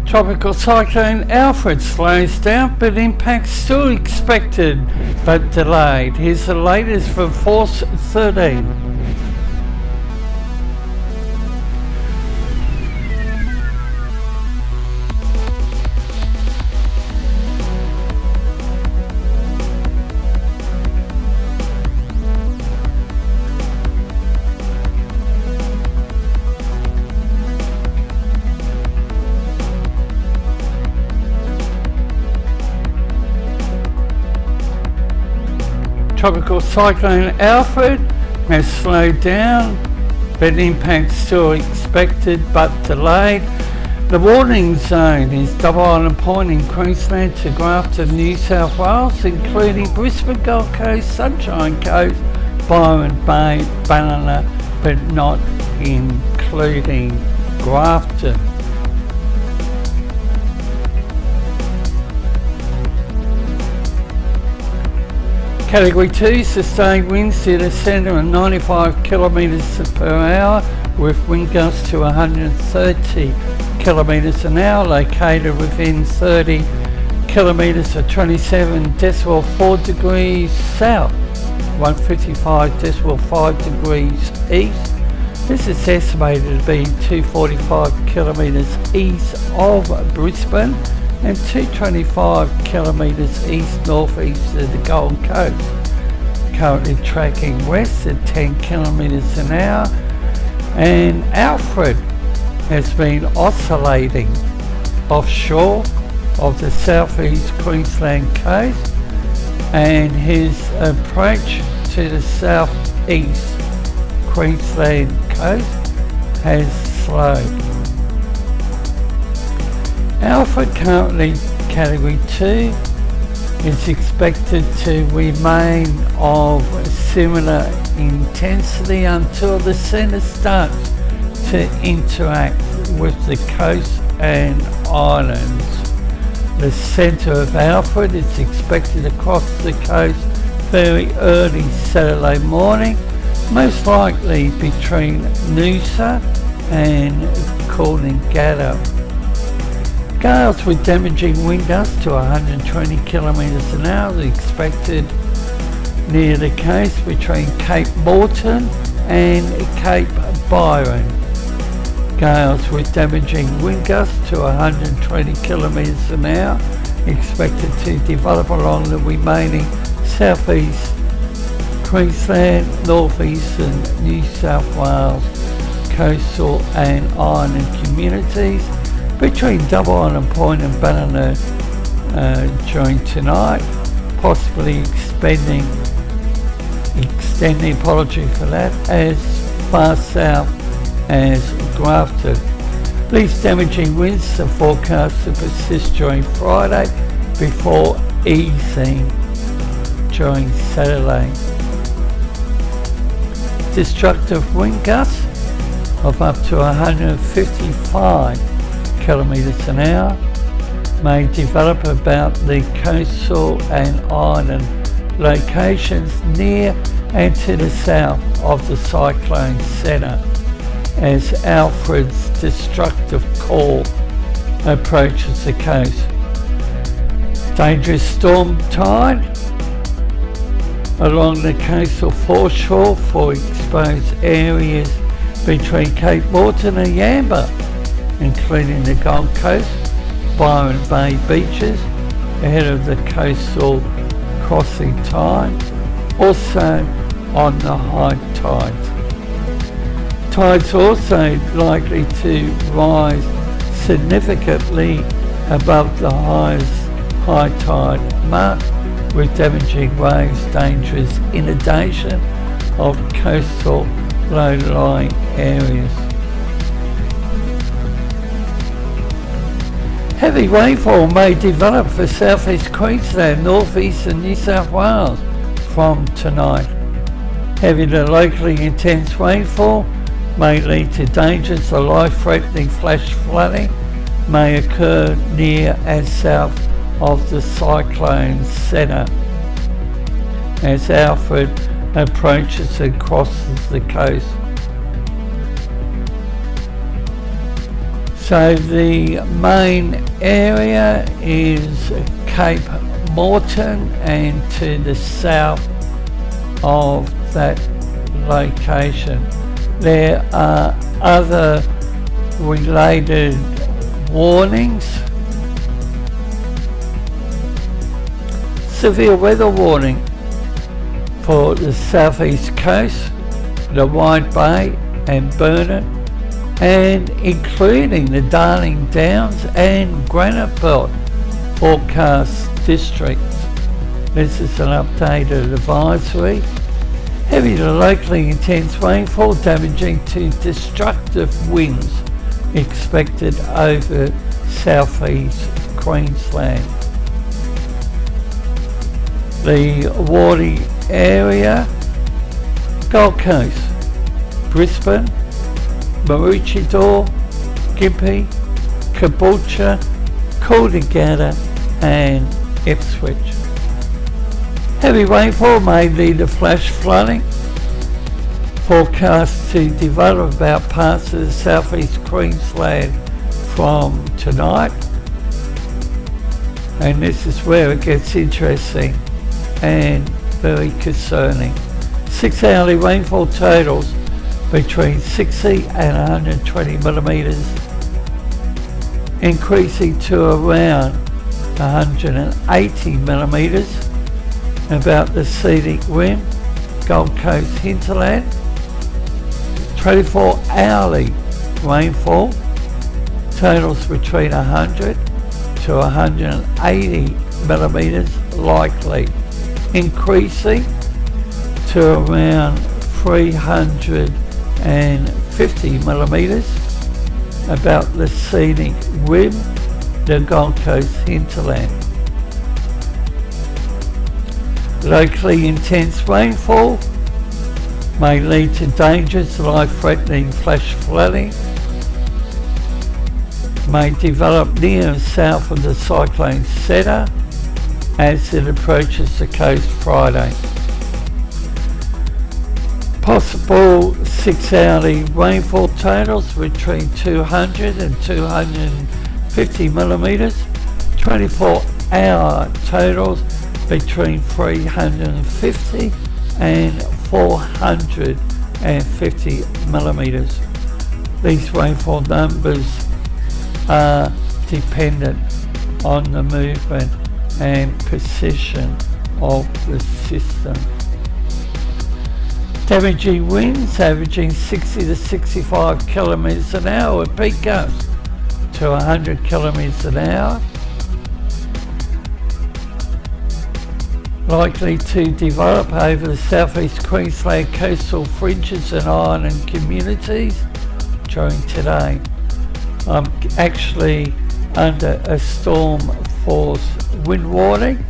Tropical Cyclone Alfred slows down, but impacts still expected but delayed. Here's the latest from Force 13. Tropical Cyclone Alfred has slowed down, but impact still expected but delayed. The warning zone is Double Island Point in Queensland to Grafton, New South Wales, including Brisbane, Gold Coast, Sunshine Coast, Byron Bay, Ballina, but not including Grafton. Category 2, sustained winds to the centre of 95 kilometres per hour with wind gusts to 130 kilometres an hour, located within 30 kilometres of 27.4 degrees south, 155.5 degrees east. This is estimated to be 245 kilometres east of Brisbane and 225 kilometres east-northeast of the Gold Coast. Currently tracking west at 10 kilometres an hour, and Alfred has been oscillating offshore of the southeast Queensland coast, and his approach to the southeast Queensland coast has slowed. Alfred, currently Category 2, is expected to remain of similar intensity until the centre starts to interact with the coast and islands. The centre of Alfred is expected to cross the coast very early Saturday morning, most likely between Noosa and Coolangatta. Gales with damaging wind gusts to 120 kilometres an hour are expected near the coast between Cape Morton and Cape Byron. Gales with damaging wind gusts to 120 kilometres an hour expected to develop along the remaining southeast Queensland, northeastern New South Wales coastal and island communities between Double Island Point and Ballina during tonight, possibly extending as far south as Grafton. These damaging winds are forecast to persist during Friday before easing during Saturday. Destructive wind gusts of up to 155 kilometres an hour may develop about the coastal and island locations near and to the south of the cyclone centre as Alfred's destructive core approaches the coast. Dangerous storm tide along the coastal foreshore for exposed areas between Cape Morton and Yamba, including the Gold Coast, Byron Bay beaches, ahead of the coastal crossing times, also on the high tides. Tides are also likely to rise significantly above the highest high tide mark, with damaging waves dangerous inundation of coastal low-lying areas. Heavy rainfall may develop for southeast Queensland, northeast and New South Wales from tonight. Heavy to locally intense rainfall may lead to dangers of life-threatening flash flooding may occur near and south of the cyclone centre as Alfred approaches and crosses the coast. So the main area is Cape Morton, and to the south of that location there are other related warnings. Severe weather warning for the southeast coast, the Wide Bay and Burnett, and including the Darling Downs and Granite Belt forecast districts. This is an updated advisory. Heavy to locally intense rainfall damaging to destructive winds expected over southeast Queensland. The warning area: Gold Coast, Brisbane, Maroochydore, Gympie, Caboolture, Coolangatta and Ipswich. Heavy rainfall may lead to flash flooding. Forecast to develop about parts of the southeast Queensland from tonight. And this is where it gets interesting and very concerning. 6 hourly rainfall totals between 60 and 120 millimetres, increasing to around 180 millimetres. About the scenic rim, Gold Coast hinterland. 24 hourly rainfall totals between 100 to 180 millimetres likely, increasing to around 350 millimetres. About the scenic rim, the Gold Coast hinterland. Locally intense rainfall may lead to dangerous, life-threatening flash flooding. May develop near and south of the cyclone centre as it approaches the coast Friday. Possible 6 hourly rainfall totals between 200 and 250 millimetres. 24 hour totals between 350 and 450 millimetres. These rainfall numbers are dependent on the movement and position of the system. Damaging winds averaging 60 to 65 kilometres an hour with peak gusts to 100 kilometres an hour. Likely to develop over the southeast Queensland coastal fringes and island communities during today. I'm actually under a storm force wind warning.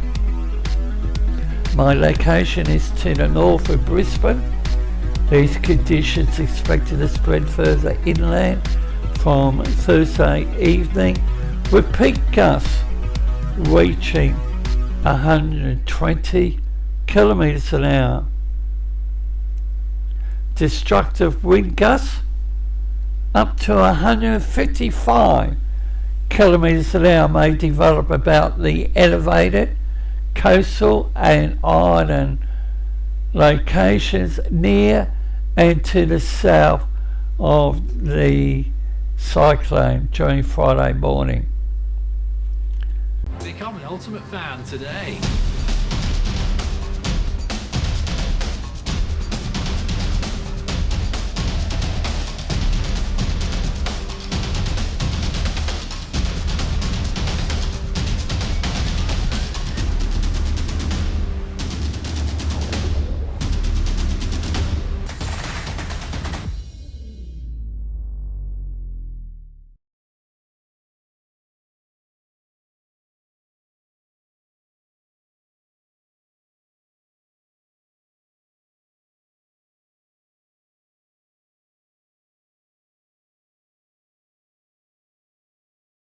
My location is to the north of Brisbane. These conditions expected to spread further inland from Thursday evening, with peak gusts reaching 120 kilometres an hour. Destructive wind gusts up to 155 kilometres an hour may develop about the elevated coastal and island locations near and to the south of the cyclone during Friday morning. Become an Ultimate Fan today.